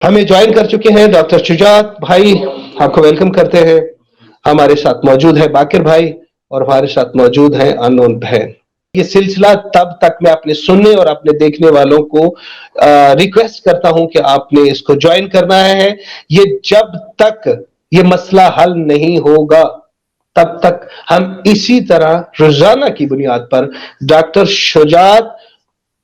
ہمیں جوائن کر چکے ہیں ڈاکٹر شجاعت بھائی، آپ کو ویلکم کرتے ہیں. ہمارے ساتھ موجود ہے باقر بھائی، اور ہمارے ساتھ موجود ہیں انون بہن. یہ سلسلہ تب تک میں اپنے سننے اور اپنے دیکھنے والوں کو ریکویسٹ کرتا ہوں کہ آپ نے اس کو جوائن کرنا ہے. یہ جب تک یہ مسئلہ حل نہیں ہوگا تب تک ہم اسی طرح روزانہ کی بنیاد پر ڈاکٹر شجاعت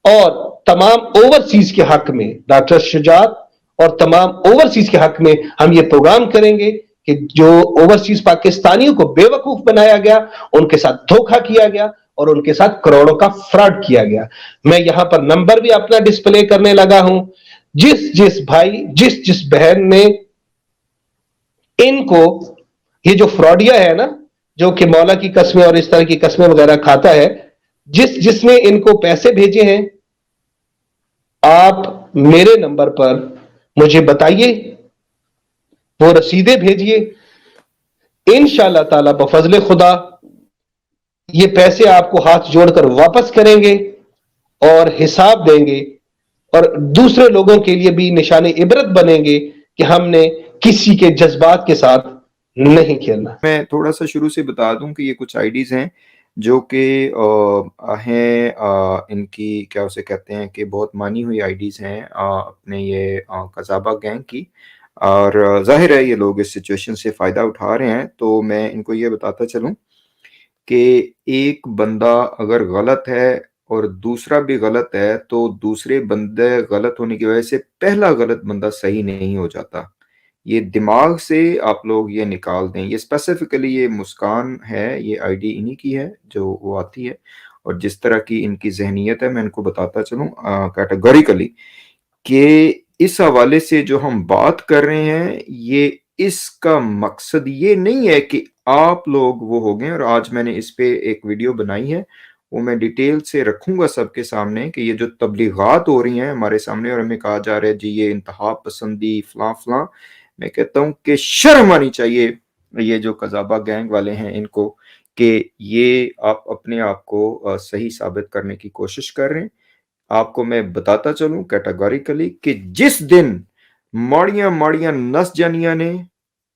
اور تمام اوورسیز کے حق میں اور تمام اوورسیز کے حق میں ہم یہ پروگرام کریں گے کہ جو اوورسیز پاکستانیوں کو بے وقوف بنایا گیا، ان کے ساتھ دھوکہ کیا گیا اور ان کے ساتھ کروڑوں کا فراڈ کیا گیا. میں یہاں پر نمبر بھی اپنا ڈسپلے کرنے لگا ہوں. جس بھائی جس بہن نے ان کو، یہ جو فراڈیا ہے نا، جو کہ مولا کی قسمیں اور اس طرح کی قسمیں وغیرہ کھاتا ہے، جس نے ان کو پیسے بھیجے ہیں، آپ میرے نمبر پر مجھے بتائیے، وہ رسیدیں بھیجیے. انشاءاللہ تعالی بفضل خدا یہ پیسے آپ کو ہاتھ جوڑ کر واپس کریں گے اور حساب دیں گے، اور دوسرے لوگوں کے لیے بھی نشان عبرت بنیں گے کہ ہم نے کسی کے جذبات کے ساتھ نہیں کھیلنا. میں تھوڑا سا شروع سے بتا دوں کہ یہ کچھ آئی ڈیز ہیں جو کہ ہیں ان کی کیا اسے کہتے ہیں کہ بہت مانی ہوئی آئی ڈیز ہیں اپنے یہ قذابہ گینگ کی، اور ظاہر ہے یہ لوگ اس سچویشن سے فائدہ اٹھا رہے ہیں. تو میں ان کو یہ بتاتا چلوں کہ ایک بندہ اگر غلط ہے اور دوسرا بھی غلط ہے تو دوسرے بندے غلط ہونے کی وجہ سے پہلا غلط بندہ صحیح نہیں ہو جاتا. یہ دماغ سے آپ لوگ یہ نکال دیں. یہ اسپیسیفکلی یہ مسکان ہے، یہ آئی ڈی انہی کی ہے جو وہ آتی ہے، اور جس طرح کی ان کی ذہنیت ہے میں ان کو بتاتا چلوں کیٹیگوریکلی کہ اس حوالے سے جو ہم بات کر رہے ہیں، یہ اس کا مقصد یہ نہیں ہے کہ آپ لوگ وہ ہو گئے. اور آج میں نے اس پہ ایک ویڈیو بنائی ہے، وہ میں ڈیٹیل سے رکھوں گا سب کے سامنے، کہ یہ جو تبلیغات ہو رہی ہیں ہمارے سامنے اور ہمیں کہا جا رہا ہے جی یہ انتہا پسندی فلاں فلاں، میں کہتا ہوں کہ شرم آنی چاہیے یہ جو قذابہ گینگ والے ہیں ان کو، کہ یہ آپ اپنے آپ کو صحیح ثابت کرنے کی کوشش کر رہے ہیں. آپ کو میں بتاتا چلوں کیٹیگوریکلی کہ جس دن ماڑیاں نس جانیاں نے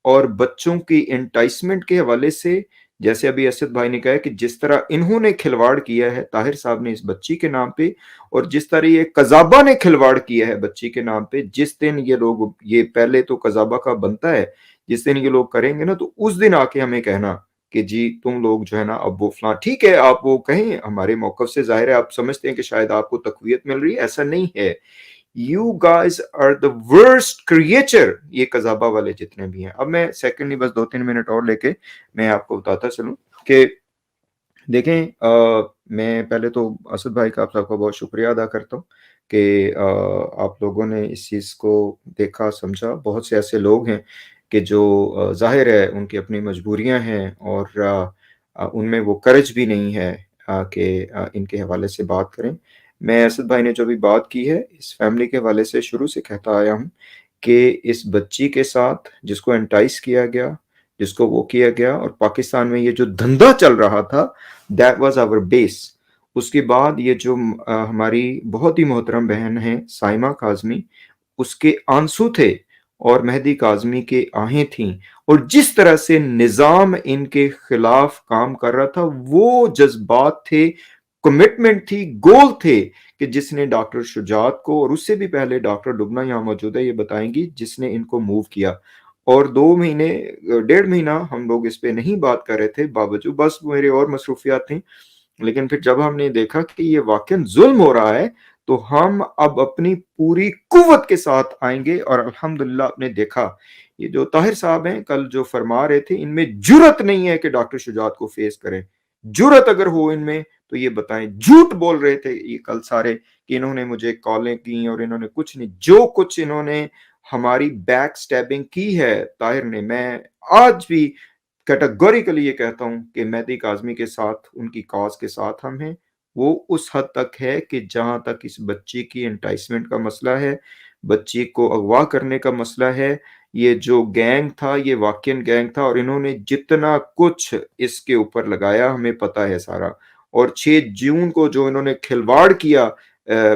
اور بچوں کی انٹائسمنٹ کے حوالے سے، جیسے ابھی اسد بھائی نے کہا کہ جس طرح انہوں نے کھلواڑ کیا ہے طاہر صاحب نے اس بچی کے نام پہ، اور جس طرح یہ قذابہ نے کھلواڑ کیا ہے بچی کے نام پہ، جس دن یہ لوگ، یہ پہلے تو قذابہ کا بنتا ہے، جس دن یہ لوگ کریں گے نا تو اس دن آ کے ہمیں کہنا کہ جی تم لوگ جو ہے نا اب وہ فلاں. ٹھیک ہے آپ وہ کہیں، ہمارے موقف سے ظاہر ہے آپ سمجھتے ہیں کہ شاید آپ کو تقویت مل رہی ہے، ایسا نہیں ہے. You guys are the worst creature، یہ قذابہ والے جتنے بھی ہیں. اب میں سیکنڈلی بس 2-3 منٹ اور لے کے میں آپ کو بتاتا چلوں کہ دیکھیں میں پہلے تو اسد بھائی کا آپ سب کا بہت شکریہ ادا کرتا ہوں کہ آپ لوگوں نے اس چیز کو دیکھا سمجھا. بہت سے ایسے لوگ ہیں کہ جو ظاہر ہے ان کی اپنی مجبوریاں ہیں اور ان میں وہ کرج بھی نہیں ہے کہ ان کے حوالے سے بات کریں. میں اسد بھائی نے جو بھی بات کی ہے اس فیملی کے حوالے سے شروع سے کہتا آیا ہوں کہ اس بچی کے ساتھ جس کو انٹائس کیا گیا، جس کو وہ کیا گیا، اور پاکستان میں یہ جو دھندا چل رہا تھا، that was our base. اس کے بعد یہ جو ہماری بہت ہی محترم بہن ہیں سائمہ کاظمی، اس کے آنسو تھے اور مہدی کاظمی کے آہیں تھیں، اور جس طرح سے نظام ان کے خلاف کام کر رہا تھا وہ جذبات تھے، کمٹمنٹ تھی، گول تھے کہ جس نے ڈاکٹر شجاعت کو، اور اس سے بھی پہلے ڈاکٹر لبنہ یہاں موجود ہے یہ بتائیں گی، جس نے ان کو موو کیا. اور 2 مہینے 1.5 مہینہ ہم لوگ اس پہ نہیں بات کر رہے تھے، باوجود بس میرے اور مصروفیات تھیں. لیکن پھر جب ہم نے دیکھا کہ یہ واقعا ظلم ہو رہا ہے تو ہم اب اپنی پوری قوت کے ساتھ آئیں گے. اور الحمدللہ آپ نے دیکھا یہ جو طاہر صاحب ہیں کل جو فرما رہے تھے، ان میں جرت نہیں ہے کہ ڈاکٹر شجاعت کو فیس کریں. جرت اگر ہو ان میں تو یہ بتائیں. جھوٹ بول رہے تھے یہ کل سارے کہ انہوں نے مجھے کالیں کی اور انہوں نے کچھ نہیں. جو کچھ انہوں نے ہماری بیک سٹیبنگ کی ہے طاہر نے، میں آج بھی کیٹیگوریکلی یہ کہتا ہوں کہ مہدی کاظمی کے ساتھ، ان کی کاز کے ساتھ ہم ہیں. وہ اس حد تک ہے کہ جہاں تک اس بچی کی انٹائسمنٹ کا مسئلہ ہے، بچی کو اغوا کرنے کا مسئلہ ہے، یہ جو گینگ تھا یہ واقعاً گینگ تھا، اور انہوں نے جتنا کچھ اس کے اوپر لگایا ہمیں پتہ ہے سارا. اور 6 جون کو جو انہوں نے کھلواڑ کیا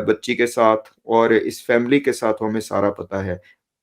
بچی کے ساتھ اور اس فیملی کے ساتھ ہمیں سارا پتہ ہے.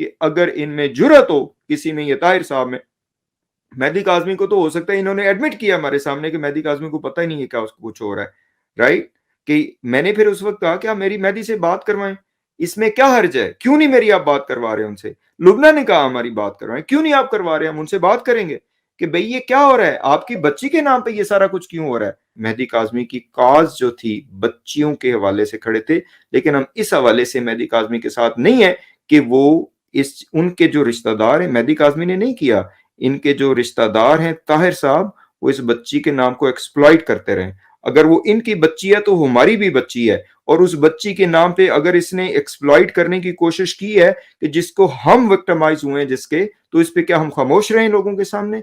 کہ اگر ان میں جرأت ہو کسی میں، یہ طاہر صاحب میں، مہدی کاظمی کو تو ہو سکتا ہے انہوں نے ایڈمٹ کیا ہمارے سامنے کہ مہدی کاظمی کو پتہ ہی نہیں ہے کیا اس کو کچھ ہو رہا ہے، رائٹ؟ کہ میں نے پھر اس وقت کہا کہ آپ میری مہدی سے بات کروائیں، اس میں کیا حرج ہے، کیوں نہیں میری آپ بات کروا رہے ہیں ان سے؟ لبنہ نے کہا ہماری بات کروائیں، کیوں نہیں آپ کروا رہے ہیں، ہم ان سے بات کریں گے کہ بھئی یہ کیا ہو رہا ہے، آپ کی بچی کے نام پہ یہ سارا کچھ کیوں ہو رہا ہے؟ مہدی کاظمی کی کاز جو تھی بچیوں کے حوالے سے کھڑے تھے، لیکن ہم اس حوالے سے مہدی کاظمی کے ساتھ نہیں ہیں کہ وہ ان کے جو رشتہ دار ہیں، مہدی کاظمی نے نہیں کیا، ان کے جو رشتہ دار ہیں طاہر صاحب، وہ اس بچی کے نام کو ایکسپلائٹ کرتے رہے۔ اگر وہ ان کی بچی ہے تو ہماری بھی بچی ہے، اور اس بچی کے نام پہ اگر اس نے ایکسپلائٹ کرنے کی کوشش کی ہے کہ جس کو ہم وکٹمائز ہوئے ہیں جس کے، تو اس پہ کیا ہم خاموش رہیں لوگوں کے سامنے؟